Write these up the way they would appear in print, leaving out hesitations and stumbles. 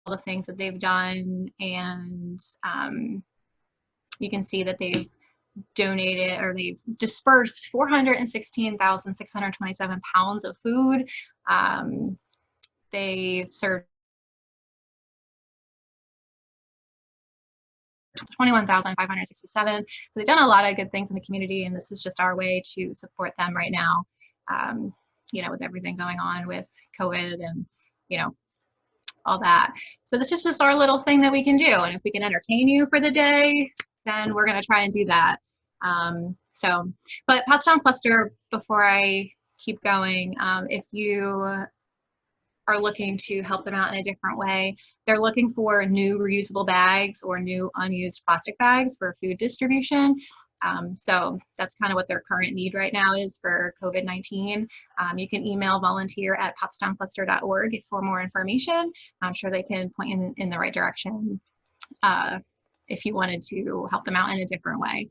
the things that they've done, and you can see that they've donated, or they've dispersed 416,627 pounds of food. They've served 21,567. So they've done a lot of good things in the community, and this is just our way to support them right now, you know, with everything going on with COVID and, you know, all that. So this is just our little thing that we can do. And if we can entertain you for the day, then we're going to try and do that. But Pottstown Cluster, before I keep going, if you are looking to help them out in a different way, they're looking for new reusable bags or new unused plastic bags for food distribution. So that's kind of what their current need right now is for COVID-19. You can email volunteer@pottstowncluster.org for more information. I'm sure they can point you in the right direction if you wanted to help them out in a different way.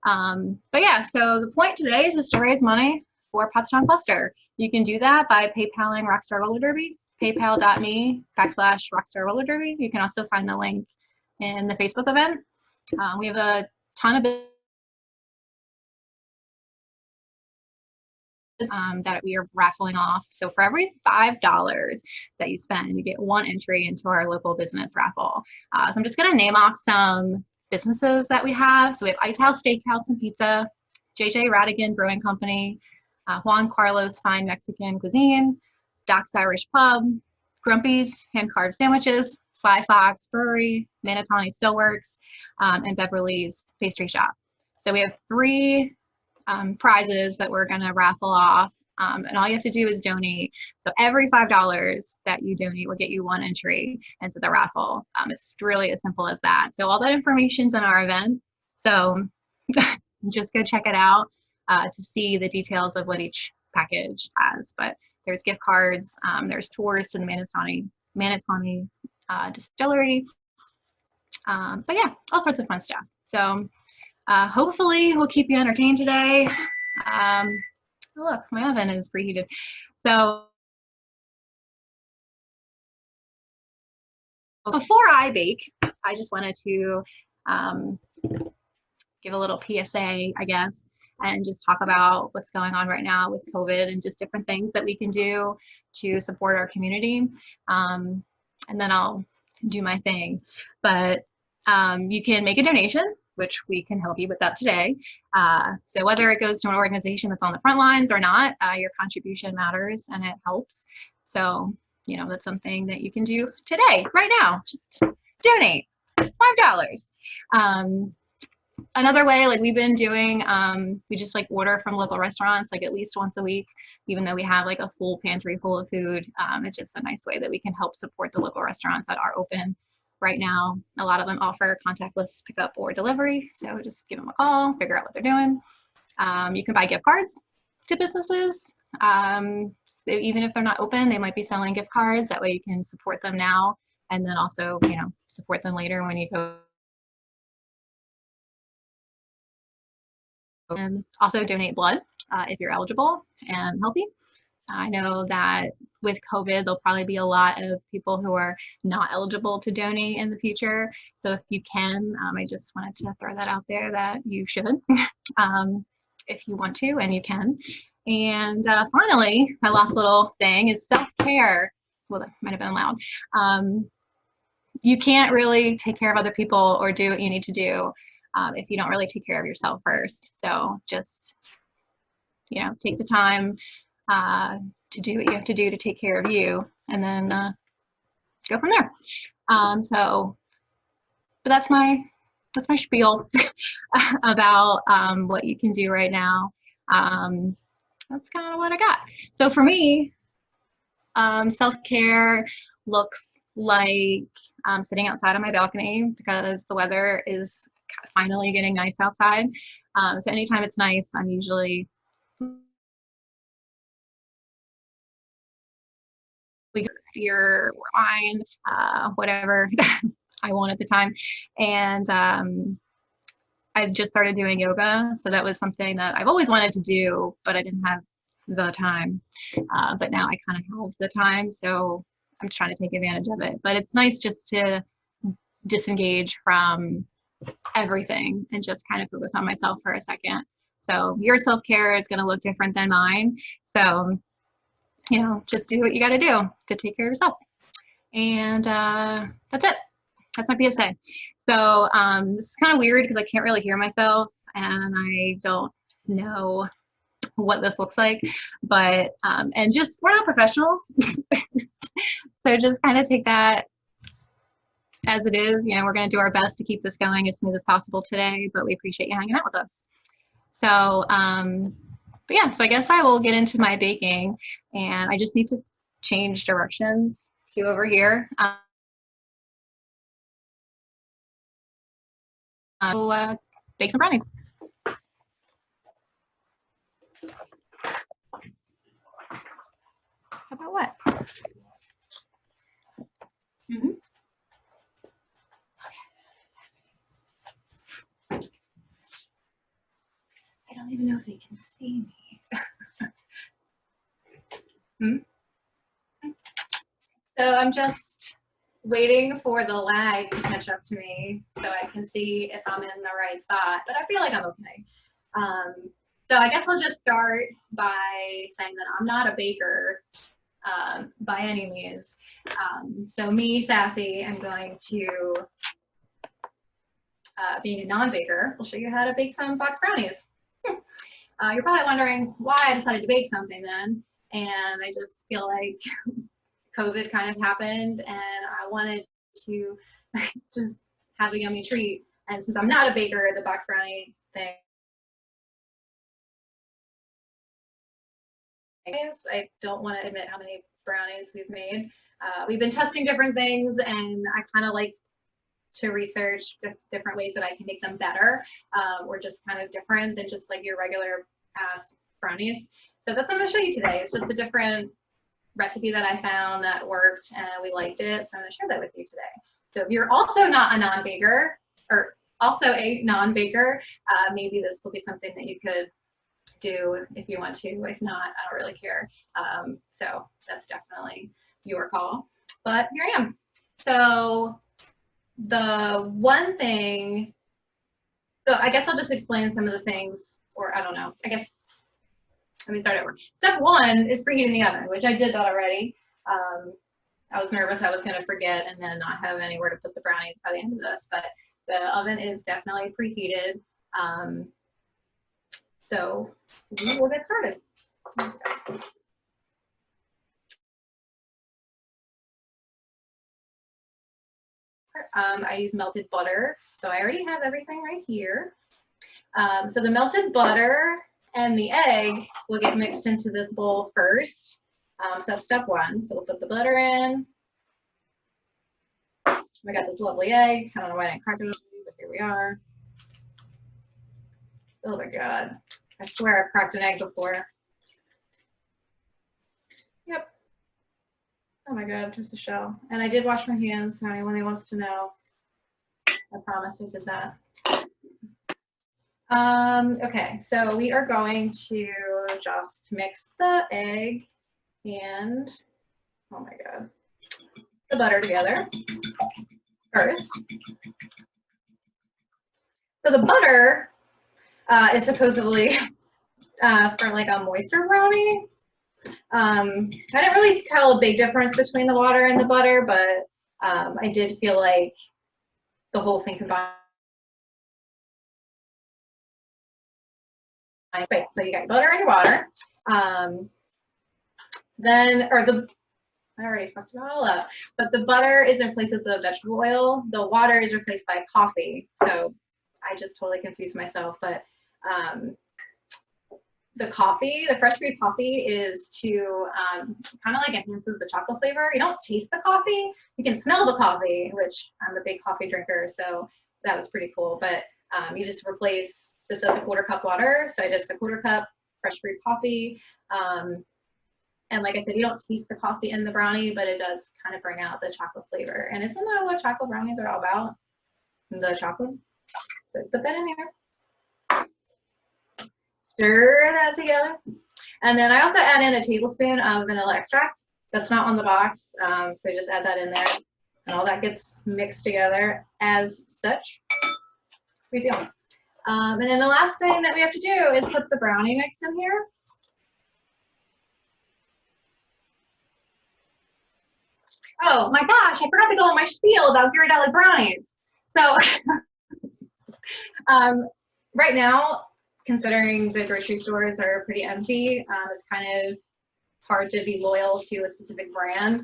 But yeah, so the point today is just to raise money for Pottstown Cluster. You can do that by PayPaling Rockstar Roller Derby, paypal.me/Rockstar Roller Derby. You can also find the link in the Facebook event. We have a ton of that we are raffling off. So for every $5 that you spend, you get one entry into our local business raffle. So I'm just going to name off some businesses that we have. So we have Ice House Steakhouse and Pizza, JJ Radigan Brewing Company, Juan Carlos Fine Mexican Cuisine, Doc's Irish Pub, Grumpy's Hand Carved Sandwiches, Sly Fox Brewery, Manatani Stillworks, and Beverly's Pastry Shop. So we have 3 prizes that we're going to raffle off, and all you have to do is donate. So every $5 that you donate will get you one entry into the raffle. It's really as simple as that. So all that information's in our event, so just go check it out to see the details of what each package has. But there's gift cards, there's tours to the Manatani distillery, but yeah, all sorts of fun stuff. So hopefully we'll keep you entertained today. Look, my oven is preheated. So before I bake, I just wanted to give a little PSA, I guess, and just talk about what's going on right now with COVID and just different things that we can do to support our community. And then I'll do my thing. But you can make a donation, which we can help you with that today. So whether it goes to an organization that's on the front lines or not, your contribution matters and it helps. So, you know, that's something that you can do today, right now. Just donate $5. Another way, like we've been doing, we just like order from local restaurants like at least once a week, even though we have like a full pantry full of food. It's just a nice way that we can help support the local restaurants that are open right now. A lot of them offer contactless pickup or delivery, so just give them a call, figure out what they're doing. You can buy gift cards to businesses. So even if they're not open, they might be selling gift cards. That way you can support them now and then also, you know, support them later when you go. And also donate blood if you're eligible and healthy. I know that with COVID, there'll probably be a lot of people who are not eligible to donate in the future. So if you can, I just wanted to throw that out there that you should, if you want to and you can. And finally, my last little thing is self-care. Well, that might have been loud. You can't really take care of other people or do what you need to do if you don't really take care of yourself first. So just, you know, take the time to do what you have to do to take care of you, and then go from there. But that's my spiel about what you can do right now. That's kind of what I got. So for me, self-care looks like sitting outside on my balcony because the weather is finally getting nice outside. So anytime it's nice, I'm usually beer, wine, whatever I want at the time. And I've just started doing yoga. So that was something that I've always wanted to do, but I didn't have the time. But now I kind of have the time. So I'm trying to take advantage of it. But it's nice just to disengage from everything and just kind of focus on myself for a second. So your self-care is going to look different than mine. So, you know, just do what you got to do to take care of yourself. And that's it. That's my PSA. So this is kind of weird because I can't really hear myself and I don't know what this looks like, but and just we're not professionals. So just kind of take that as it is. You know, we're going to do our best to keep this going as smooth as possible today, but we appreciate you hanging out with us. So but yeah, so I guess I will get into my baking, and I just need to change directions to over here. I'll bake some brownies. How about what? Mm-hmm. Okay. I don't even know if they can see me. So I'm just waiting for the lag to catch up to me so I can see if I'm in the right spot, but I feel like I'm okay. So I guess I'll just start by saying that I'm not a baker by any means. So me, Sassy, I'm going to, being a non-baker, will show you how to bake some box brownies. You're probably wondering why I decided to bake something then, and I just feel like COVID kind of happened and I wanted to just have a yummy treat. And since I'm not a baker, the box brownie thing, I don't want to admit how many brownies we've made. We've been testing different things and I kind of like to research different ways that I can make them better or just kind of different than just like your regular brownies. So that's what I'm going to show you today. It's just a different recipe that I found that worked and we liked it, so I'm going to share that with you today. So if you're also not a non-baker or also a non-baker, maybe this will be something that you could do if you want to. If not, I don't really care. So that's definitely your call. But here I am. So the one thing, so I guess I'll just explain some of the things, or I don't know, I guess let me start over. Step one is preheating the oven, which I did that already. I was nervous I was going to forget and then not have anywhere to put the brownies by the end of this, but the oven is definitely preheated. So we will get started. I use melted butter, so I already have everything right here. So the melted butter and the egg will get mixed into this bowl first. So that's step one. So we'll put the butter in. I got this lovely egg. I don't know why I didn't crack it open, but here we are. Oh my God. I swear I've cracked an egg before. Yep. Oh my God, just a shell. And I did wash my hands, so anyone who wants to know, I promise I did that. Okay, so we are going to just mix the egg and, oh my God, the butter together first. So the butter is supposedly for like a moisture brownie. I didn't really tell a big difference between the water and the butter, but I did feel like the whole thing combined. Great, so you got your butter and your water. I already fucked it all up, but the butter is in place of the vegetable oil. The water is replaced by coffee. So I just totally confused myself, but the coffee, the fresh brewed coffee is to kind of like enhances the chocolate flavor. You don't taste the coffee, you can smell the coffee, which I'm a big coffee drinker, so that was pretty cool. But you just replace, this as a 1/4 cup water. So I just a 1/4 cup fresh brewed coffee. And like I said, you don't taste the coffee in the brownie, but it does kind of bring out the chocolate flavor. And isn't that what chocolate brownies are all about? The chocolate. So put that in here. Stir that together. And then I also add in a tablespoon of vanilla extract. That's not on the box, so just add that in there, and all that gets mixed together as such. We do. And then the last thing that we have to do is put the brownie mix in here. Oh my gosh, I forgot to go on my spiel about Ghirardelli brownies. So right now, considering the grocery stores are pretty empty, it's kind of hard to be loyal to a specific brand.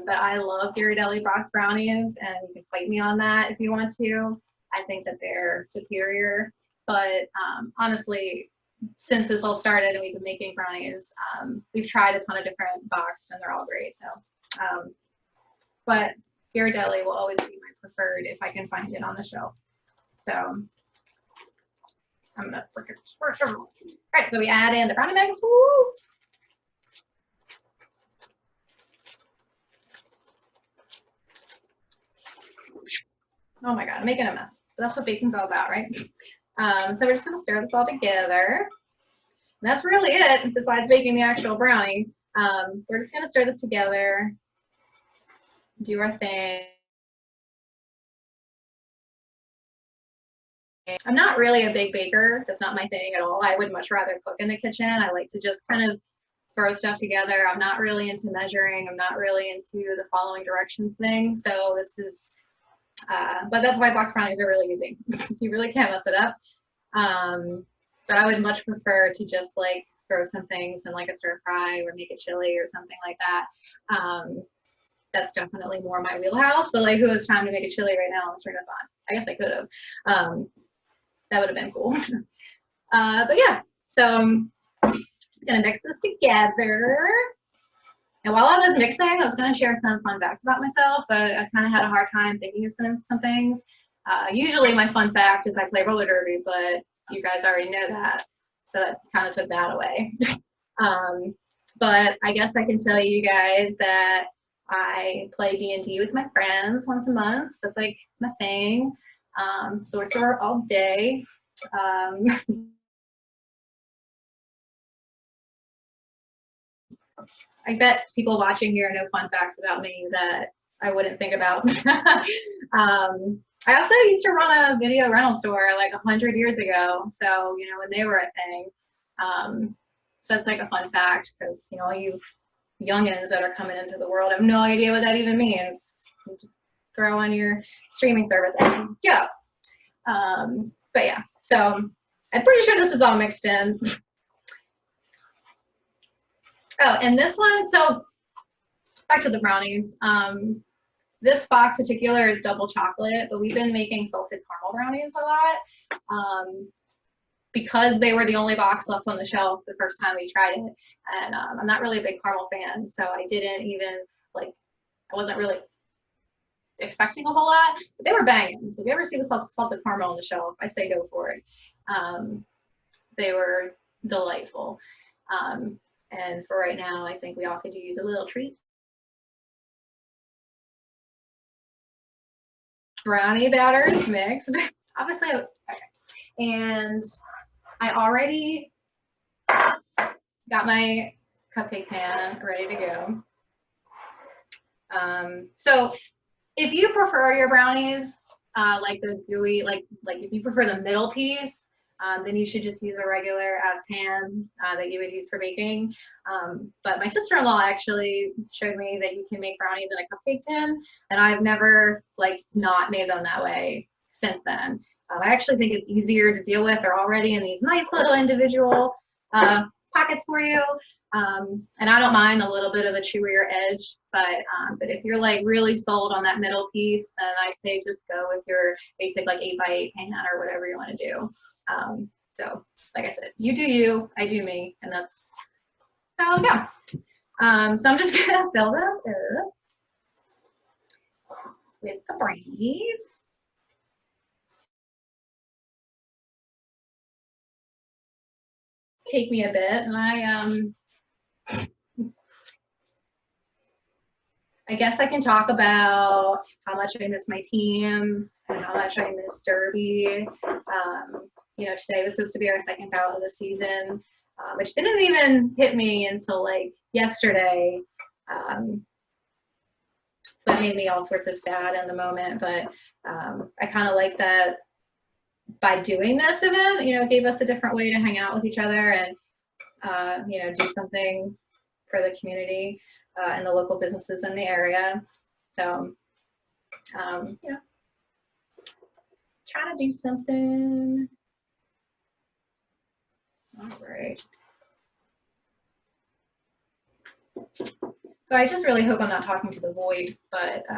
But I love Ghirardelli box brownies, and you can fight me on that if you want to. I think that they're superior. But honestly, since this all started and we've been making brownies, we've tried a ton of different boxed, and they're all great. So, but Ghirardelli will always be my preferred if I can find it on the shelf. So I'm gonna work it. All right, so we add in the brownie mix. Woo! Oh my God, I'm making a mess. But that's what baking's all about, right? So we're just gonna stir this all together. And that's really it, besides baking the actual brownie. We're just gonna stir this together, do our thing. I'm not really a big baker. That's not my thing at all. I would much rather cook in the kitchen. I like to just kind of throw stuff together. I'm not really into measuring. I'm not really into the following directions thing. So this is, but that's why box brownies are really easy. You really can't mess it up. But I would much prefer to just like throw some things in like a stir fry or make a chili or something like that. That's definitely more my wheelhouse, but like who has time to make a chili right now on the Stream-A-Thon? I guess I could have. That would have been cool. But yeah, so I'm just gonna mix this together. And while I was mixing, I was gonna share some fun facts about myself, but I kind of had a hard time thinking of some things. Usually my fun fact is I play roller derby, but you guys already know that. So that kind of took that away. But I guess I can tell you guys that I play D&D with my friends once a month. So it's like my thing. Sorcerer all day. I bet people watching here know fun facts about me that I wouldn't think about. I also used to run a video rental store like 100 years ago. So, you know, when they were a thing. So it's like a fun fact because, you know, all you youngins that are coming into the world have no idea what that even means. You just throw on your streaming service and go. But yeah, so I'm pretty sure this is all mixed in. Oh, and this one, so back to the brownies. This box particular is double chocolate, but we've been making salted caramel brownies a lot because they were the only box left on the shelf the first time we tried it. And I'm not really a big caramel fan, so I didn't even, like, I wasn't really expecting a whole lot, but they were banging. So if you ever see the salted caramel on the shelf, I say go for it. They were delightful. And for right now, I think we all could use a little treat. Brownie batter is mixed. Obviously, okay. And I already got my cupcake pan ready to go. So if you prefer your brownies, like the gooey, like if you prefer the middle piece, then you should just use a regular ass pan that you would use for baking. But my sister-in-law actually showed me that you can make brownies in a cupcake tin, and I've never like not made them that way since then. I actually think it's easier to deal with. They're already in these nice little individual pockets for you. And I don't mind a little bit of a chewier edge, but if you're like really sold on that middle piece, then I say just go with your basic like 8x8 pan or whatever you want to do. So like I said, you do you, I do me, and that's how it'll go. So I'm just gonna fill this up with the brownies. Take me a bit, and I guess I can talk about how much I miss my team and how much I miss Derby. You know, today was supposed to be our second bout of the season, which didn't even hit me until like yesterday. That made me all sorts of sad in the moment, but I kind of like that by doing this event, you know, it gave us a different way to hang out with each other and, you know, do something for the community and the local businesses in the area. So, you know, trying to do something. All right. So I just really hope I'm not talking to the void, but so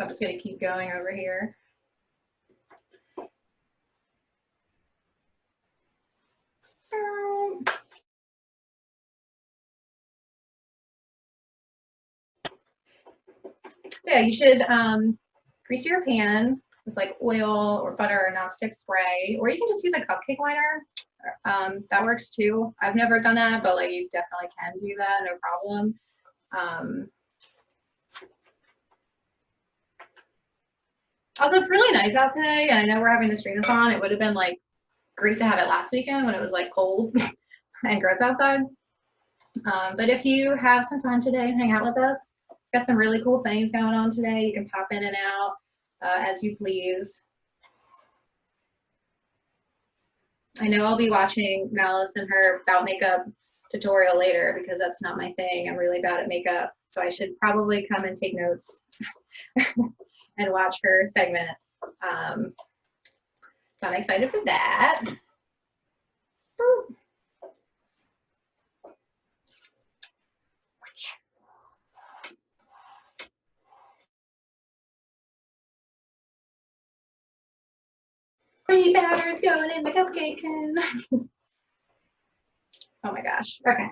I'm just going to keep going over here. So yeah, you should grease your pan with like oil or butter or nonstick spray, or you can just use a cupcake liner. That works too. I've never done that, but like you definitely can do that, no problem. Also, it's really nice out today, and I know we're having the Stream-A-Thon. It would have been like great to have it last weekend when it was like cold and gross outside. But if you have some time today and hang out with us, got some really cool things going on today. You can pop in and out as you please. I know I'll be watching Malice and her About Makeup tutorial later because that's not my thing. I'm really bad at makeup, so I should probably come and take notes and watch her segment. So I'm excited for that. Boop. Free batter's going in the cupcake can. Oh my gosh. Okay.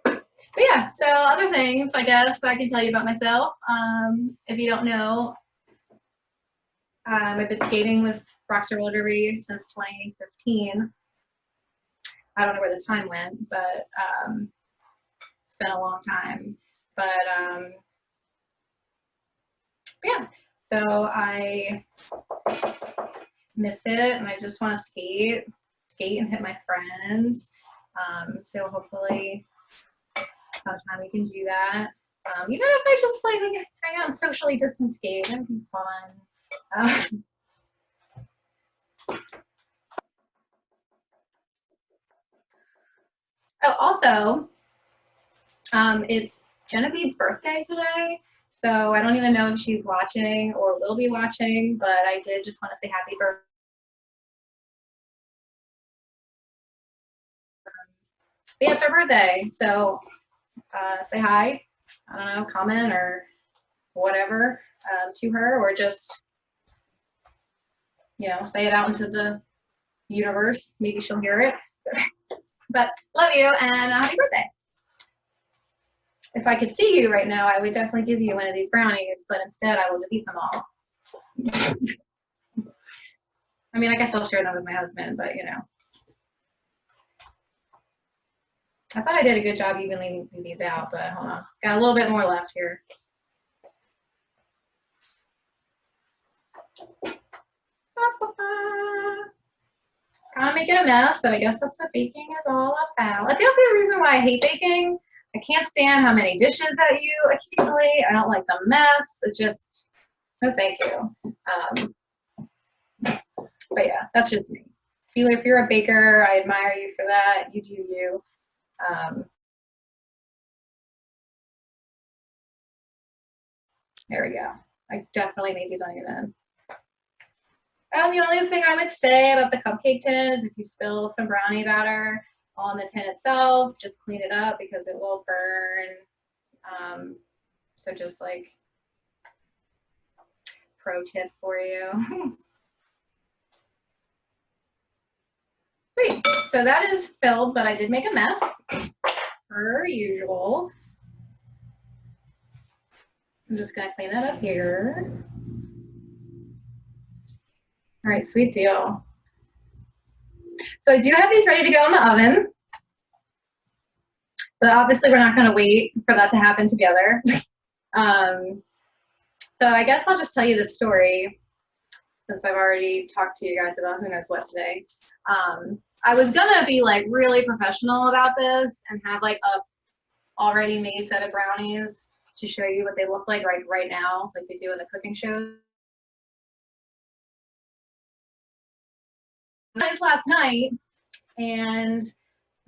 But yeah, so other things I guess I can tell you about myself. If you don't know, I've been skating with Rockstar Roller Derby since 2015. I don't know where the time went, but it's been a long time. But yeah, so I miss it and I just want to skate and hit my friends. So hopefully sometime we can do that. Even if I just like hang out and socially distance skate, that'd be fun. Oh, also, it's Genevieve's birthday today, so I don't even know if she's watching or will be watching, but I did just want to say happy birthday. But yeah, it's her birthday, so say hi, I don't know, comment or whatever to her, or just, you know, say it out into the universe. Maybe she'll hear it. But love you and happy birthday. If I could see you right now, I would definitely give you one of these brownies, but instead I will just eat them all. I mean, I guess I'll share them with my husband, but you know. I thought I did a good job evenly these out, but hold on. Got a little bit more left here. Kind of making a mess, but I guess that's what baking is all about. That's also the reason why I hate baking. I can't stand how many dishes I use occasionally. I don't like the mess. It just, no thank you. But yeah, that's just me. If you're a baker, I admire you for that. You do you. There we go. I definitely made these uneven. The only thing I would say about the cupcake tin is if you spill some brownie batter on the tin itself, just clean it up because it will burn. So just like pro tip for you. Sweet. So that is filled, but I did make a mess, per usual. I'm just gonna clean that up here. All right, sweet deal. So I do have these ready to go in the oven, but obviously we're not gonna wait for that to happen together. So I guess I'll just tell you the story since I've already talked to you guys about who knows what today. I was gonna be like really professional about this and have like a already made set of brownies to show you what they look like right now, like they do in the cooking shows. This last night, and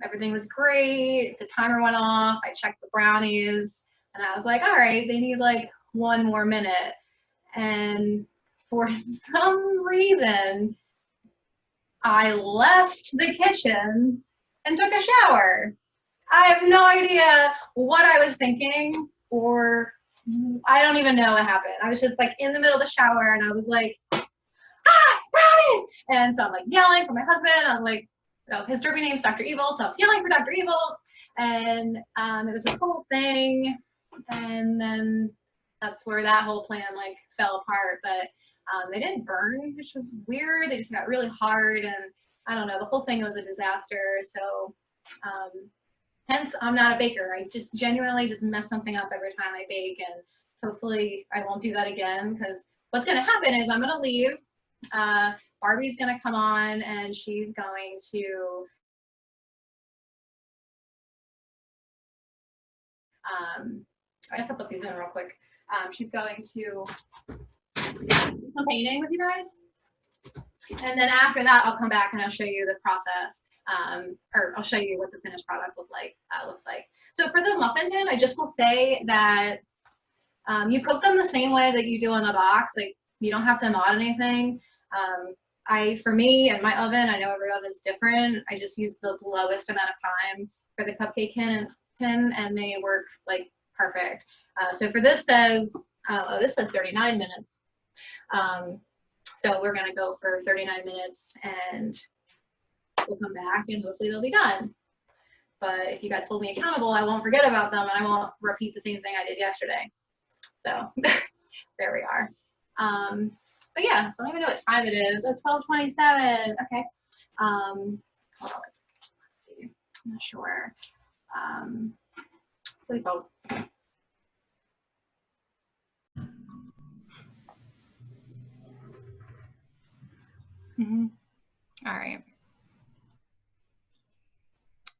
everything was great. The timer went off. I checked the brownies, and I was like, all right, they need like 1 more minute. And for some reason, I left the kitchen and took a shower. I have no idea what I was thinking, or I don't even know what happened. I was just like in the middle of the shower, and I was like, ah, brownies! And so I'm like yelling for my husband. I was like, oh, his derby name's Dr. Evil, so I was yelling for Dr. Evil. And it was this whole thing. And then that's where that whole plan like fell apart. But they didn't burn, which was weird. They just got really hard. And I don't know, the whole thing was a disaster. So hence, I'm not a baker. I just genuinely just mess something up every time I bake. And hopefully I won't do that again, because what's going to happen is I'm going to leave. Barbie's going to come on, and she's going to I guess I'll put these in real quick. She's going to do some painting with you guys, and then after that I'll come back and I'll show you the process, or I'll show you what the finished product looks like. So for the muffin tin, I just will say that you cook them the same way that you do in the box. Like, you don't have to mod anything. For me and my oven, I know every oven's different. I just use the lowest amount of time for the cupcake tin, and they work like perfect. So for this says 39 minutes. So we're gonna go for 39 minutes, and we'll come back and hopefully they'll be done. But if you guys hold me accountable, I won't forget about them, and I won't repeat the same thing I did yesterday. So there we are. But yeah, so I don't even know what time it is. It's 12:27. Okay. Hold on, let's see. I'm not sure. Please hold. All right.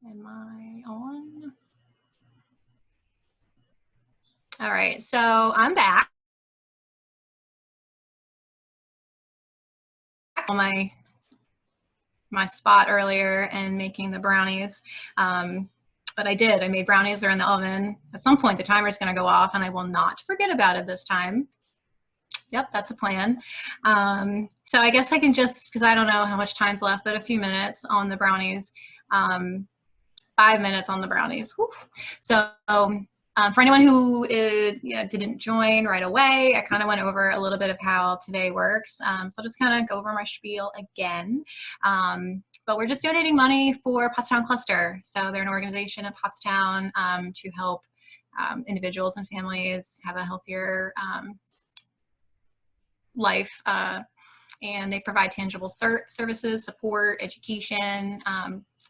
Am I on? All right, so I'm back. On my spot earlier and making the brownies. But I made brownies. They're in the oven. At some point, the timer's going to go off, and I will not forget about it this time. Yep, that's a plan. So I guess I can just, because I don't know how much time's left, but a few minutes on the brownies. 5 minutes on the brownies. Whew. So for anyone who didn't join right away, I kind of went over a little bit of how today works. So I'll just kind of go over my spiel again. But we're just donating money for Pottstown Cluster. So they're an organization in Pottstown to help individuals and families have a healthier life. And they provide tangible services, support, education,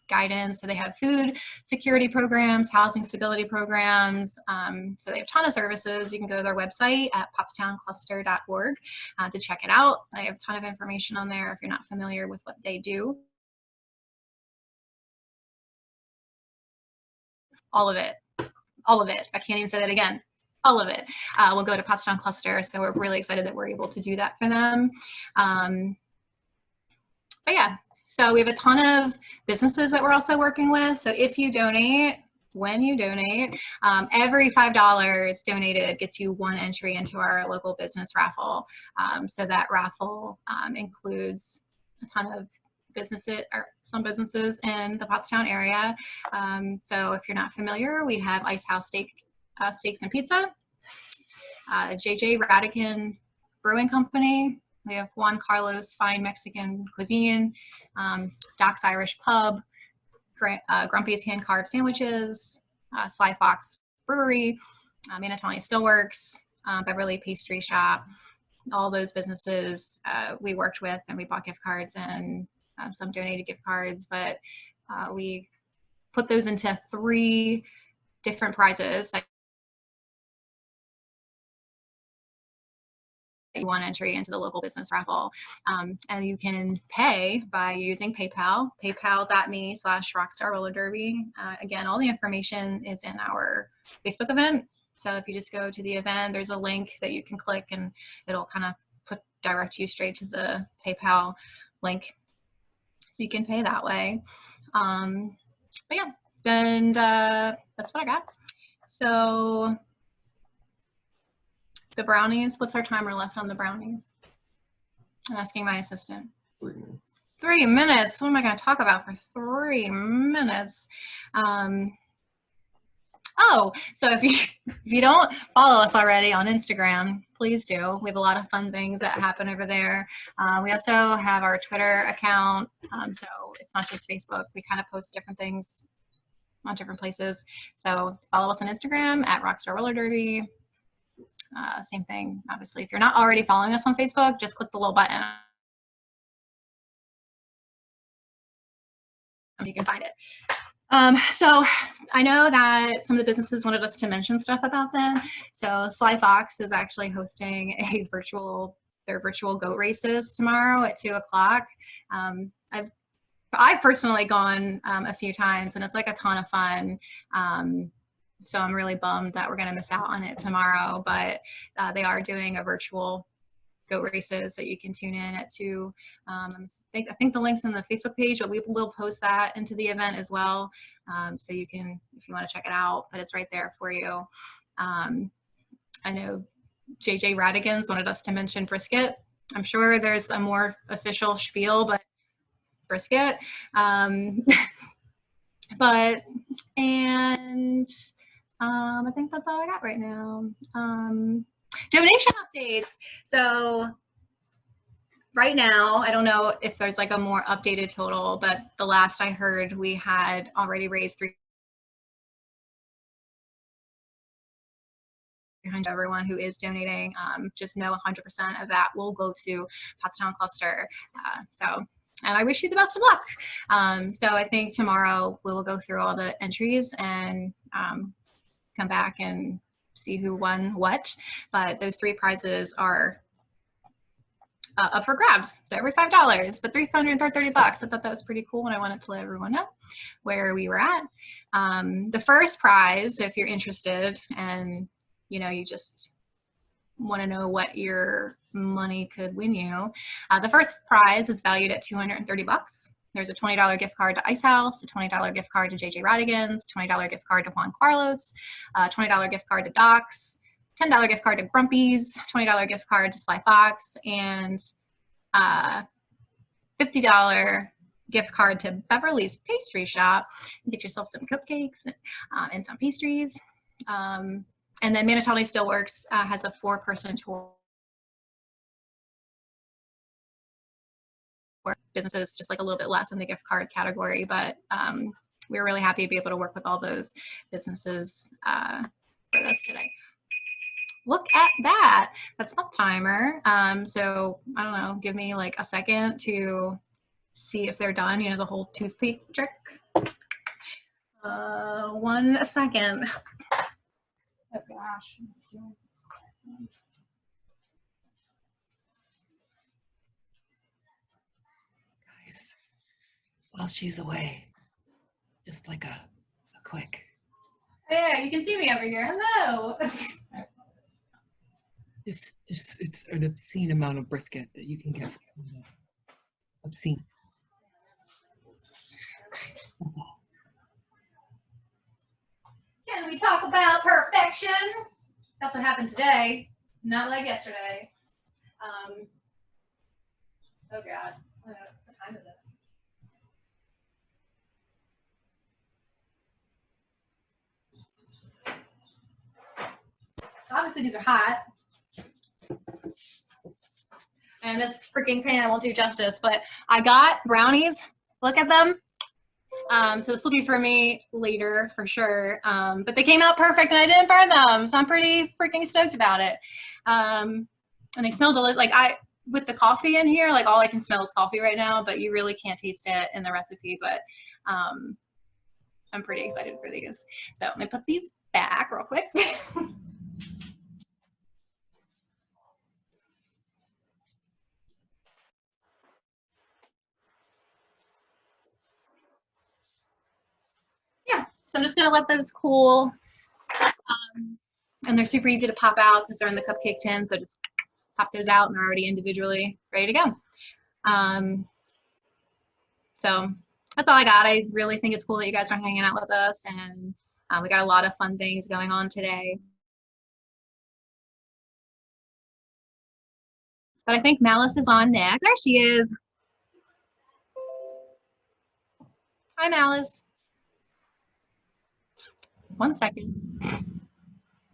guidance. So they have food security programs, housing stability programs. So they have a ton of services. You can go to their website at pottstowncluster.org to check it out. They have a ton of information on there if you're not familiar with what they do. All of it. All of it. I can't even say that again. All of it will go to Pottstown Cluster. So we're really excited that we're able to do that for them. But yeah, so we have a ton of businesses that we're also working with. So if you donate, when you donate, every $5 donated gets you 1 entry into our local business raffle. So that raffle includes a ton of businesses, or some businesses in the Pottstown area. So if you're not familiar, we have Ice House Steaks and Pizza, JJ Radican Brewing Company. We have Juan Carlos Fine Mexican Cuisine, Doc's Irish Pub, Grumpy's Hand Carved Sandwiches, Sly Fox Brewery, Manatoni Steelworks, Beverly Pastry Shop. All those businesses we worked with, and we bought gift cards and some donated gift cards, but we put those into 3 different prizes. you one entry into the local business raffle. And you can pay by using PayPal, paypal.me/rockstarrollerderby. Again, all the information is in our Facebook event. So if you just go to the event, there's a link that you can click and it'll kind of direct you straight to the PayPal link. So you can pay that way. But yeah, and that's what I got. So the brownies, what's our timer left on the brownies? I'm asking my assistant. 3 minutes. 3 minutes. What am I going to talk about for 3 minutes? Oh, so if you don't follow us already on Instagram, please do. We have a lot of fun things that happen over there. We also have our Twitter account. So it's not just Facebook. We kind of post different things on different places. So follow us on Instagram at Rockstar Roller Derby. Same thing, obviously. If you're not already following us on Facebook, just click the little button. You can find it. So I know that some of the businesses wanted us to mention stuff about them. So Sly Fox is actually hosting their virtual goat races tomorrow at 2 o'clock. I've personally gone a few times and it's like a ton of fun. So I'm really bummed that we're going to miss out on it tomorrow, but they are doing a virtual goat races that you can tune in at 2. I think the link's in the Facebook page, but we will post that into the event as well. So you can, if you want to check it out, but it's right there for you. I know JJ Radigans wanted us to mention brisket. I'm sure there's a more official spiel, but brisket. I think that's all I got right now. Donation updates. So right now, I don't know if there's like a more updated total, but the last I heard, we had already raised $300. Everyone who is donating, just know 100% of that will go to Pottstown Cluster. And I wish you the best of luck. So I think tomorrow we will go through all the entries and come back and see who won what. But those 3 prizes are up for grabs. So every $5, but $330. I thought that was pretty cool and I wanted to let everyone know where we were at. The first prize, if you're interested and you just want to know what your money could win you, the first prize is valued at $230. There's a $20 gift card to Ice House, a $20 gift card to JJ Radigans, $20 gift card to Juan Carlos, $20 gift card to Docs, $10 gift card to Grumpy's, $20 gift card to Sly Fox, and $50 gift card to Beverly's Pastry Shop. Get yourself some cupcakes and some pastries. And then Manitoulin Steelworks has a 4-person tour. Businesses just like a little bit less in the gift card category, but we were really happy to be able to work with all those businesses for this today. Look at that. That's my timer. So I don't know, give me like a second to see if they're done, the whole toothpick trick. 1 second. Oh gosh. Guys, while she's away, just like a quick. Yeah, you can see me over here. Hello. It's an obscene amount of brisket that you can get. Obscene. Can we talk about perfection? That's what happened today, not like yesterday. Oh God, what time is it? So obviously these are hot. And this freaking pan won't do justice, but I got brownies. Look at them. So this will be for me later for sure. But they came out perfect and I didn't burn them. So I'm pretty freaking stoked about it. And they smell delicious. Like with the coffee in here, like all I can smell is coffee right now, but you really can't taste it in the recipe. But I'm pretty excited for these. So let me put these back real quick. So I'm just gonna let those cool. And they're super easy to pop out because they're in the cupcake tin. So just pop those out and they're already individually ready to go. So that's all I got. I really think it's cool that you guys are hanging out with us, and we got a lot of fun things going on today. But I think Malice is on next. There she is. Hi, Malice. 1 second.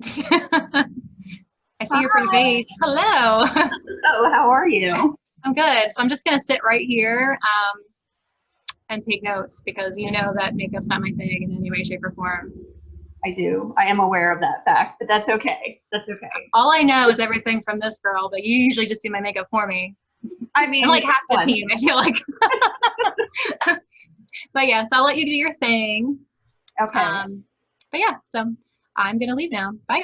I see your pretty face. Hello. Oh, how are you? I'm good. So I'm just going to sit right here and take notes because you know that makeup's not my thing in any way, shape, or form. I do. I am aware of that fact, but that's okay. That's okay. All I know is everything from this girl, but you usually just do my makeup for me. I mean, I'm like half the team, I feel like. But yeah, so I'll let you do your thing. Okay. But yeah, so I'm going to leave now. Bye.